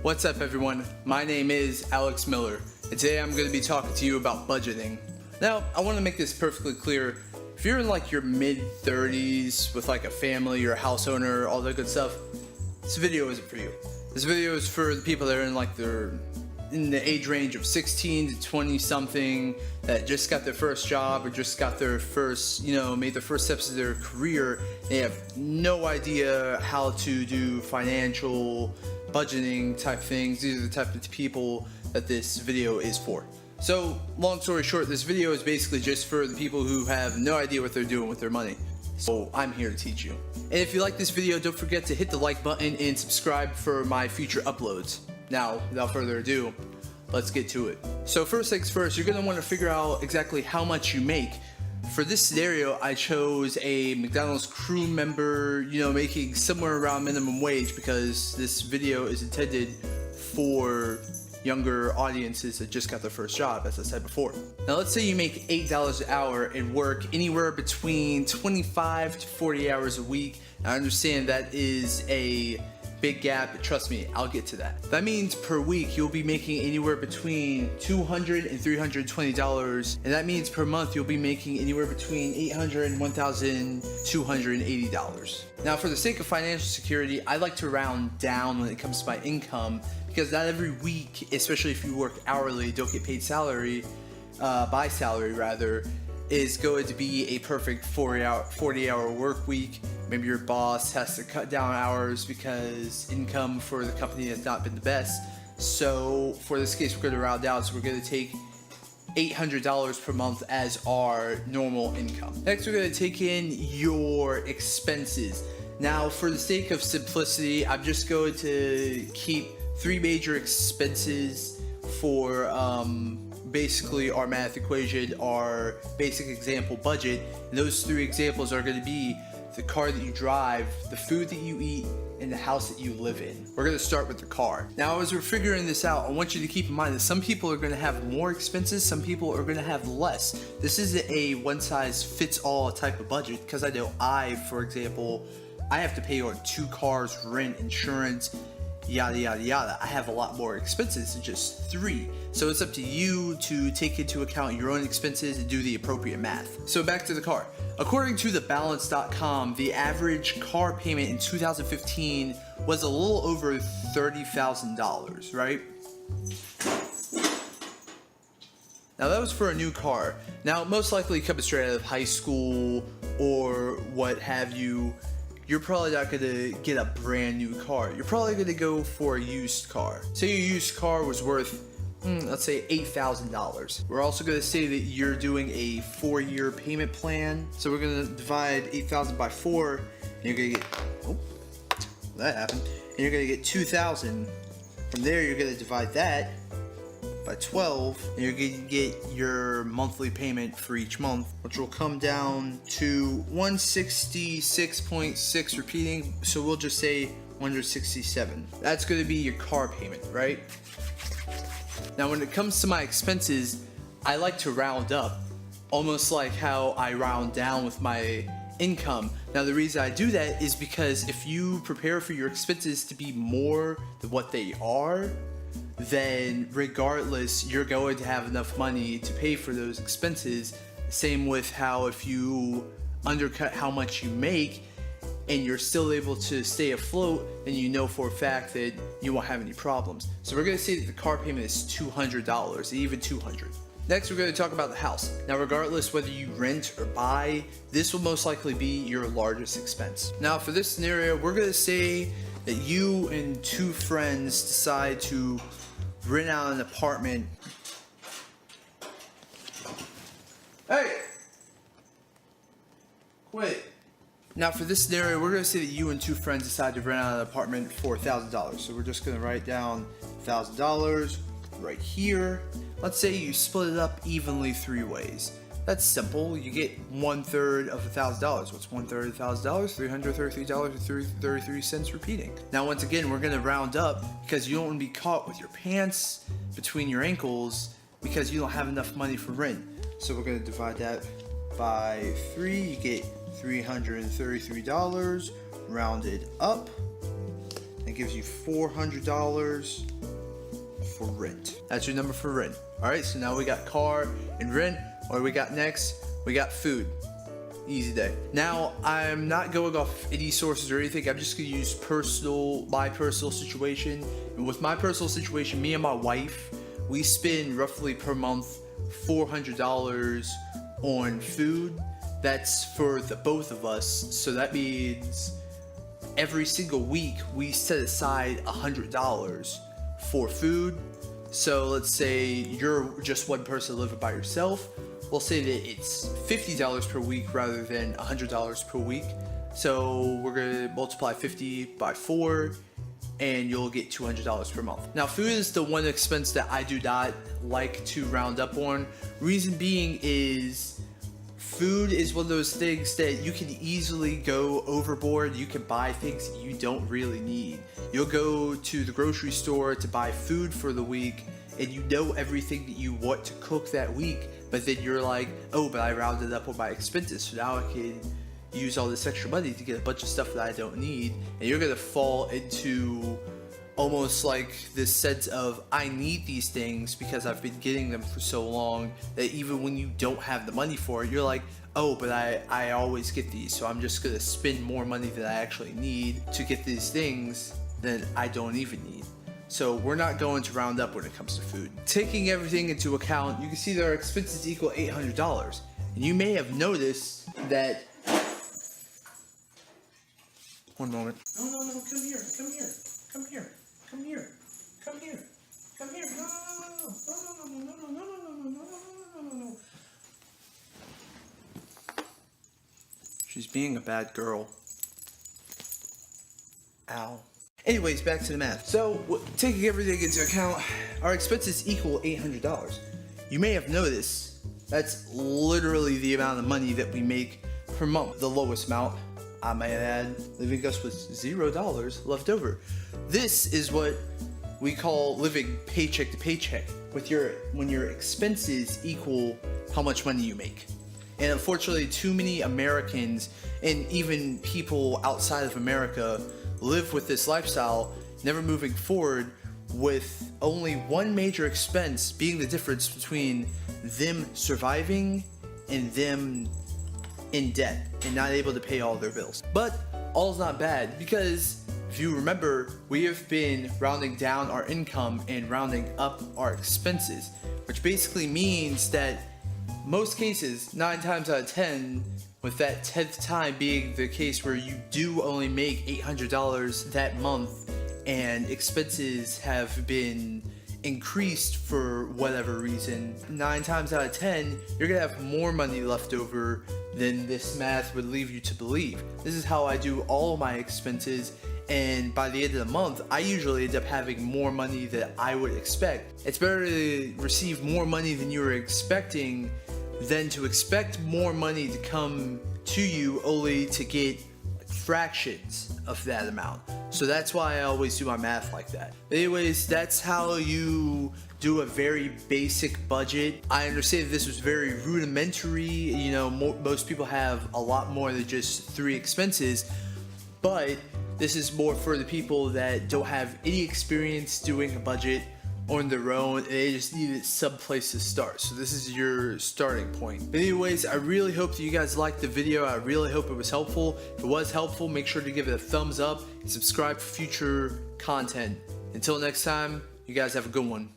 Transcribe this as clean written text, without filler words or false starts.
What's up everyone, my name is Alex Miller, and today I'm going to be talking to you about budgeting. Now, I want to make this perfectly clear. If you're in like your mid-30s with like a family, you're a house owner, all that good stuff, this video isn't for you. This video is for the people that are in the age range of 16 to 20 something that just got their first job or just got their first, made the first steps of their career. They have no idea how to do financial budgeting type things. These are the type of people that this video is for. So long story short, this video is basically just for the people who have no idea what they're doing with their money. So I'm here to teach you. And if you like this video, don't forget to hit the like button and subscribe for my future uploads. Now, without further ado, let's get to it. So first things first, you're gonna want to figure out exactly how much you make. For this scenario, I chose a McDonald's crew member, making somewhere around minimum wage because this video is intended for younger audiences that just got their first job, as I said before. Now let's say you make $8 an hour and work anywhere between 25 to 40 hours a week. Now, I understand that is a big gap, but trust me, I'll get to that. That means per week you'll be making anywhere between $200 and $320, and that means per month you'll be making anywhere between $800 and $1,280. Now, for the sake of financial security, I like to round down when it comes to my income, because not every week, especially if you work hourly, don't get paid salary, by salary rather, is going to be a perfect 40-hour work week. Maybe your boss has to cut down hours because income for the company has not been the best. So for this case, we're going to round down. So we're going to take $800 per month as our normal income. Next, we're going to take in your expenses. Now, for the sake of simplicity, I'm just going to keep three major expenses for basically our math equation, our basic example budget. And those three examples are going to be the car that you drive, the food that you eat, and the house that you live in. We're going to start with the car. Now, as we're figuring this out, I want you to keep in mind that some people are going to have more expenses, some people are going to have less. This isn't a one-size-fits-all type of budget, because I know for example, I have to pay on 2 cars, rent, insurance, yada yada yada. I have a lot more expenses than just 3. So it's up to you to take into account your own expenses and do the appropriate math. So back to the car. According to thebalance.com, the average car payment in 2015 was a little over $30,000, right? Now that was for a new car. Now most likely coming straight out of high school or what have you, you're probably not going to get a brand new car. You're probably going to go for a used car. Say your used car was worth, let's say $8,000. We're also going to say that you're doing a 4-year payment plan. So we're going to divide 8,000 by 4, and you're going to get, that happened. And you're going to get 2,000. From there, you're going to divide that by 12, and you're going to get your monthly payment for each month, which will come down to 166.6 repeating, so we'll just say 167. That's going to be your car payment, right? Now when it comes to my expenses, I like to round up, almost like how I round down with my income. Now the reason I do that is because if you prepare for your expenses to be more than what they are, then regardless, you're going to have enough money to pay for those expenses. Same with how if you undercut how much you make and you're still able to stay afloat, then you know for a fact that you won't have any problems. So we're going to say that the car payment is $200, even $200. Next, we're going to talk about the house. Now, regardless whether you rent or buy, this will most likely be your largest expense. Now, for this scenario, we're going to say that you and 2 friends decide to rent out an apartment. Hey! Quit. Now for this scenario, we're going to say that you and 2 friends decide to rent out an apartment for $1,000. So we're just going to write down $1,000 right here. Let's say you split it up evenly 3 ways. That's simple. You get 1/3 of $1,000. What's 1/3 of $1,000? $333.33 repeating. Now once again, we're going to round up because you don't want to be caught with your pants between your ankles because you don't have enough money for rent. So we're going to divide that by 3. You get $333 rounded up. It gives you $400 for rent. That's your number for rent. Alright, so now we got car and rent. What we got next? We got food. Easy day. Now, I'm not going off any sources or anything. I'm just gonna use my personal situation. And with my personal situation, me and my wife, we spend roughly per month $400 on food. That's for the both of us. So that means every single week we set aside $100 for food. So let's say you're just one person living by yourself. We'll say that it's $50 per week rather than $100 per week. So we're gonna multiply 50 by 4 and you'll get $200 per month. Now, food is the one expense that I do not like to round up on. Reason being is food is one of those things that you can easily go overboard. You can buy things that you don't really need. You'll go to the grocery store to buy food for the week and you know everything that you want to cook that week, but then you're like, oh, but I rounded up on my expenses, so now I can use all this extra money to get a bunch of stuff that I don't need. And you're gonna fall into almost like this sense of, I need these things because I've been getting them for so long, that even when you don't have the money for it, you're like, oh, but I always get these, so I'm just gonna spend more money than I actually need to get these things that I don't even need. So we're not going to round up when it comes to food. Taking everything into account, you can see that our expenses equal $800. And you may have noticed that... One moment. No, come here, come here, come here, come here, come here, come here. No. She's being a bad girl. Ow. Anyways, back to the math. So, taking everything into account, our expenses equal $800. You may have noticed that's literally the amount of money that we make per month. The lowest amount, I might add, leaving us with $0 left over. This is what we call living paycheck to paycheck, when your expenses equal how much money you make. And unfortunately, too many Americans and even people outside of America live with this lifestyle, never moving forward, with only one major expense being the difference between them surviving and them in debt and not able to pay all their bills. But all's not bad, because if you remember, we have been rounding down our income and rounding up our expenses, which basically means that most cases, 9 times out of 10, with that 10th time being the case where you do only make $800 that month and expenses have been increased for whatever reason, 9 times out of 10, you're gonna have more money left over than this math would leave you to believe. This is how I do all of my expenses, and by the end of the month, I usually end up having more money than I would expect. It's better to receive more money than you were expecting than to expect more money to come to you only to get fractions of that amount. So that's why I always do my math like that. But anyways, that's how you do a very basic budget. I understand this was very rudimentary. You know, most people have a lot more than just 3 expenses, but this is more for the people that don't have any experience doing a budget on their own, and they just needed some place to start. So this is your starting point. But anyways, I really hope that you guys liked the video. I really hope it was helpful. If it was helpful, make sure to give it a thumbs up and subscribe for future content. Until next time, you guys have a good one.